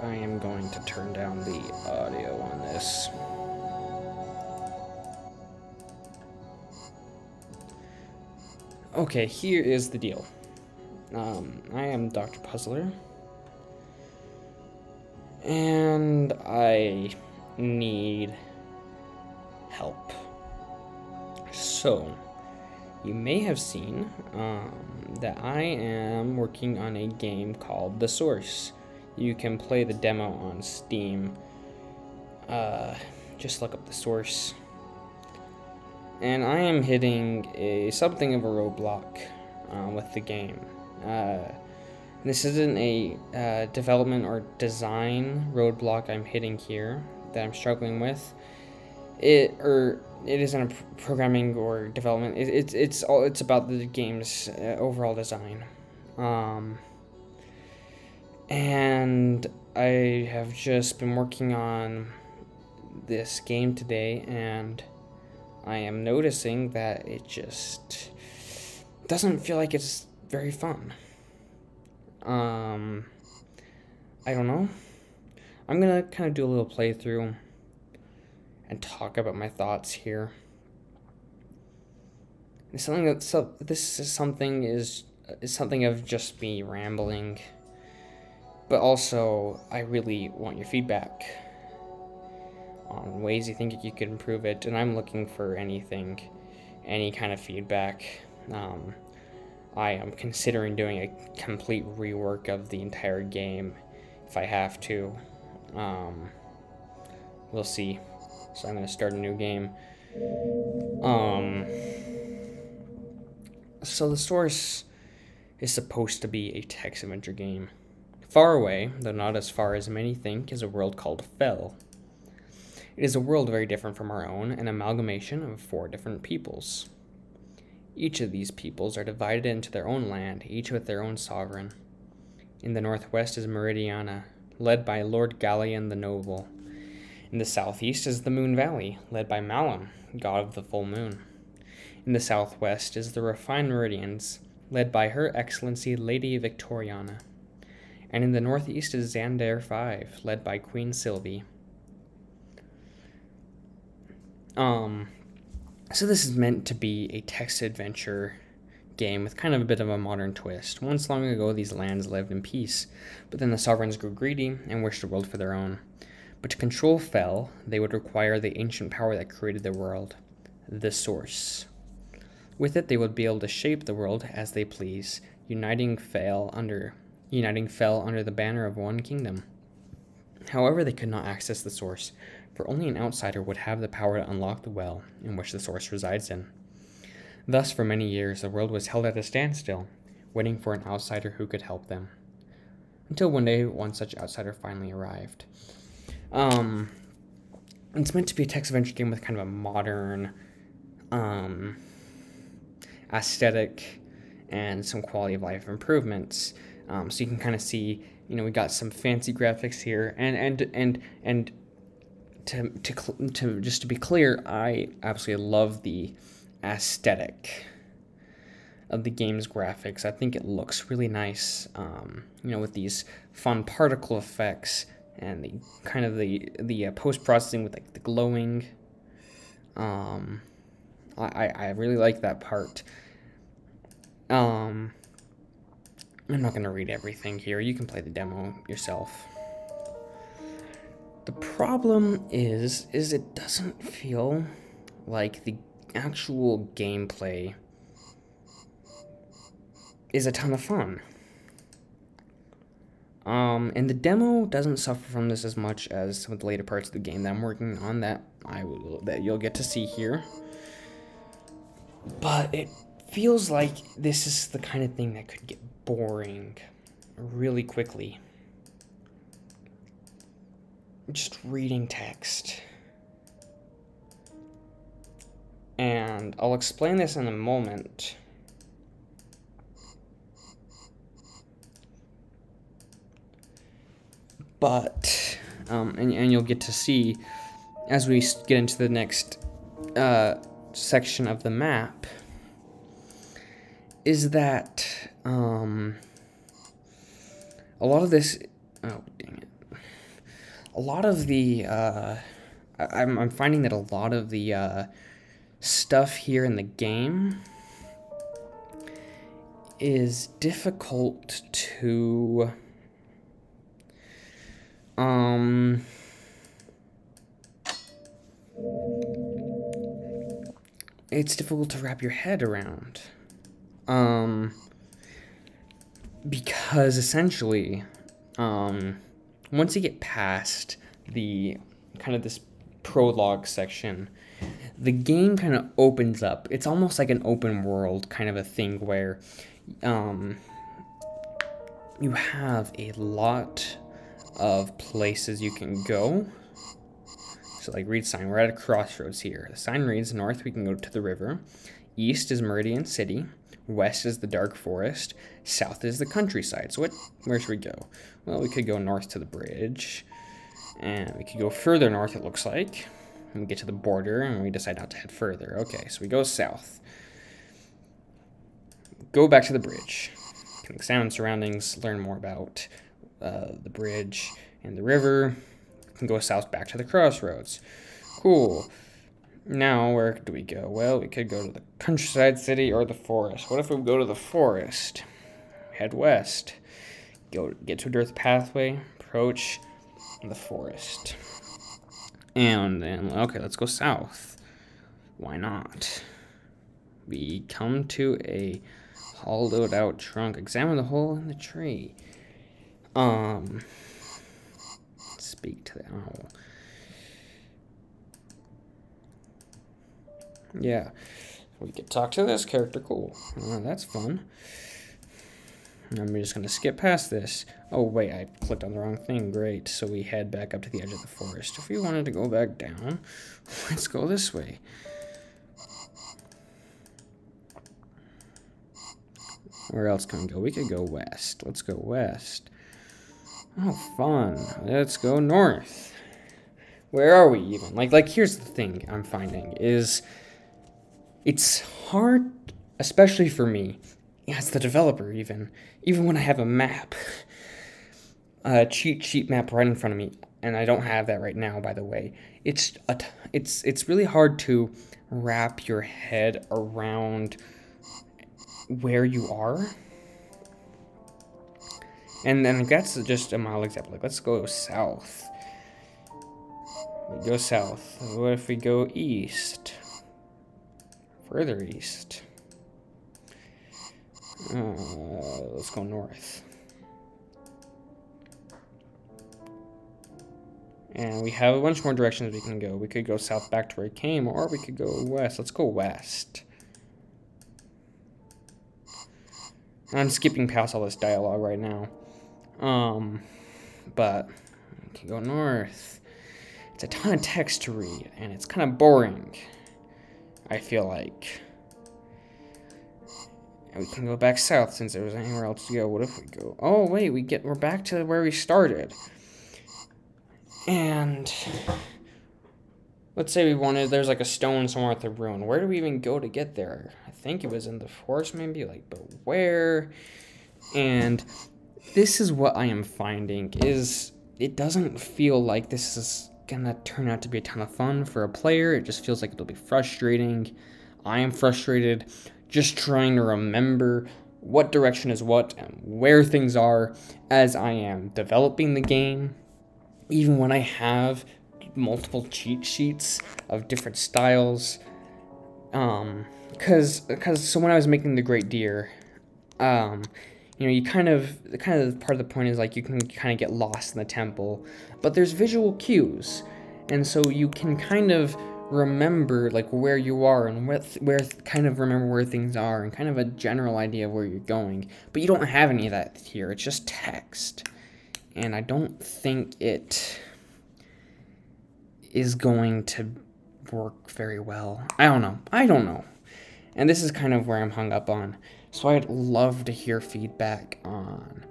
I am going to turn down the audio on this. Okay, here is the deal. I am Dr. Puzzler, and I need help. So, you may have seen that I am working on a game called The Source. You can play the demo on Steam. Just look up The Source. And I am hitting something of a roadblock with the game. This isn't a development or design roadblock I'm hitting here that I'm struggling with. It isn't a programming or development. It's about the game's overall design. And I have just been working on this game today, and I am noticing that it just doesn't feel like it's very fun. I don't know. I'm gonna kind of do a little playthrough and talk about my thoughts here. It's something that this is something of just me rambling, but also I really want your feedback on ways you think you could improve it, and I'm looking for any kind of feedback. I am considering doing a complete rework of the entire game if I have to. We'll see. So I'm going to start a new game. So The Source is supposed to be a text-adventure game. Far away, though not as far as many think, is a world called Fel. It is a world very different from our own, an amalgamation of 4 different peoples. Each of these peoples are divided into their own land, each with their own sovereign. In the northwest is Meridiana, led by Lord Gallian the Noble. In the southeast is the Moon Valley, led by Malum, god of the full moon. In the southwest is the Refined Meridians, led by Her Excellency Lady Victoriana. And in the northeast is Xandar 5, led by Queen Sylvie. So this is meant to be a text-adventure game with kind of a bit of a modern twist. Once long ago, these lands lived in peace, but then the sovereigns grew greedy and wished a world for their own. But to control Fel, they would require the ancient power that created the world, the Source. With it, they would be able to shape the world as they please, uniting Fel under the banner of one kingdom. However, they could not access the Source, for only an outsider would have the power to unlock the well in which the Source resides in. Thus, for many years, the world was held at a standstill, waiting for an outsider who could help them. Until one day, one such outsider finally arrived. It's meant to be a text-adventure game with kind of a modern aesthetic and some quality of life improvements. So you can kind of see, we got some fancy graphics here, and to be clear, I absolutely love the aesthetic of the game's graphics. I think it looks really nice, with these fun particle effects and the post-processing with like the glowing. I really like that part. I'm not going to read everything here. You can play the demo yourself. The problem is it doesn't feel like the actual gameplay is a ton of fun. And the demo doesn't suffer from this as much as some of the later parts of the game that I'm working on that you'll get to see here. But it feels like this is the kind of thing that could get boring really quickly. Just reading text. And I'll explain this in a moment. But, and you'll get to see as we get into the next section of the map, is that a lot of this, oh dang it, a lot of the I'm finding that a lot of the stuff here in the game is difficult to it's difficult to wrap your head around. Because essentially, once you get past the kind of this prologue section, the game kind of opens up. It's almost like an open world kind of a thing where you have a lot of places you can go. So like read sign, we're at a crossroads here. The sign reads, north we can go to the river, east is Meridian City, west is the dark forest, south is the countryside. So where should we go? Well, we could go north to the bridge, and we could go further north, it looks like. And we get to the border, and we decide not to head further. Okay, so we go south. Go back to the bridge. Can examine surroundings, learn more about the bridge and the river. We can go south back to the crossroads. Cool. Now, where do we go? Well, we could go to the countryside, city, or the forest. What if we go to the forest? Head west. Get to a dirt pathway, approach the forest. And then, okay, let's go south. Why not? We come to a hollowed out trunk. Examine the hole in the tree. Speak to the owl. Yeah, we could talk to this character. Cool. That's fun. I'm just going to skip past this. Oh, wait, I clicked on the wrong thing. Great. So we head back up to the edge of the forest. If we wanted to go back down, let's go this way. Where else can we go? We could go west. Let's go west. Oh, fun. Let's go north. Where are we even? Like here's the thing I'm finding is it's hard, especially for me, as the developer even when I have a map, a cheat sheet map right in front of me, and I don't have that right now, by the way. It's really hard to wrap your head around where you are. And then that's just a mild example. Like, let's go south. We go south. What if we go east? Further east. Let's go north. And we have a bunch more directions we can go. We could go south back to where we came, or we could go west. Let's go west. I'm skipping past all this dialogue right now. But we can go north. It's a ton of text to read, and it's kind of boring, I feel like. And we can go back south since there was anywhere else to go. What if we go? Oh, wait, we're back to where we started. And let's say there's like a stone somewhere at the ruin. Where do we even go to get there? I think it was in the forest maybe, but where? And this is what I am finding is it doesn't feel like this is gonna turn out to be a ton of fun for a player. It just feels like it'll be frustrating. I am frustrated just trying to remember what direction is what and where things are as I am developing the game. Even when I have multiple cheat sheets of different styles, because when I was making the Great Deer, you kind of part of the point is like you can kind of get lost in the temple, but there's visual cues, and so you can kind of remember like where you are and where kind of remember where things are and kind of a general idea of where you're going. But you don't have any of that here. It's just text, and I don't think it is going to work very well. I don't know. And this is kind of where I'm hung up on. So I'd love to hear feedback on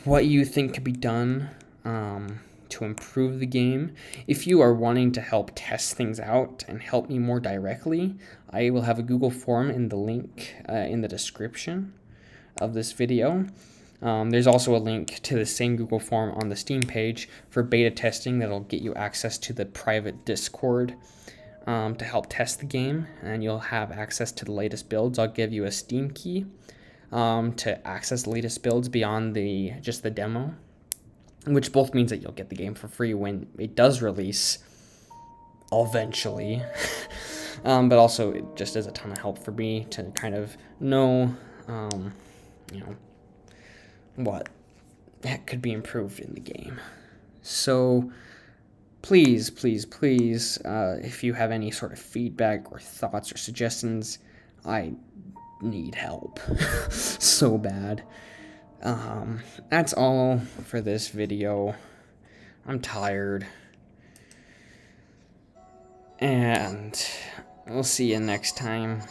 what you think could be done to improve the game. If you are wanting to help test things out and help me more directly, I will have a Google form in the link in the description of this video. There's also a link to the same Google form on the Steam page for beta testing that'll get you access to the private Discord to help test the game, and you'll have access to the latest builds. I'll give you a Steam key to access the latest builds beyond just the demo, which both means that you'll get the game for free when it does release eventually. But also it just is a ton of help for me to kind of know, what could be improved in the game. So please, please, please, if you have any sort of feedback or thoughts or suggestions, I need help so bad. That's all for this video. I'm tired. And we'll see you next time.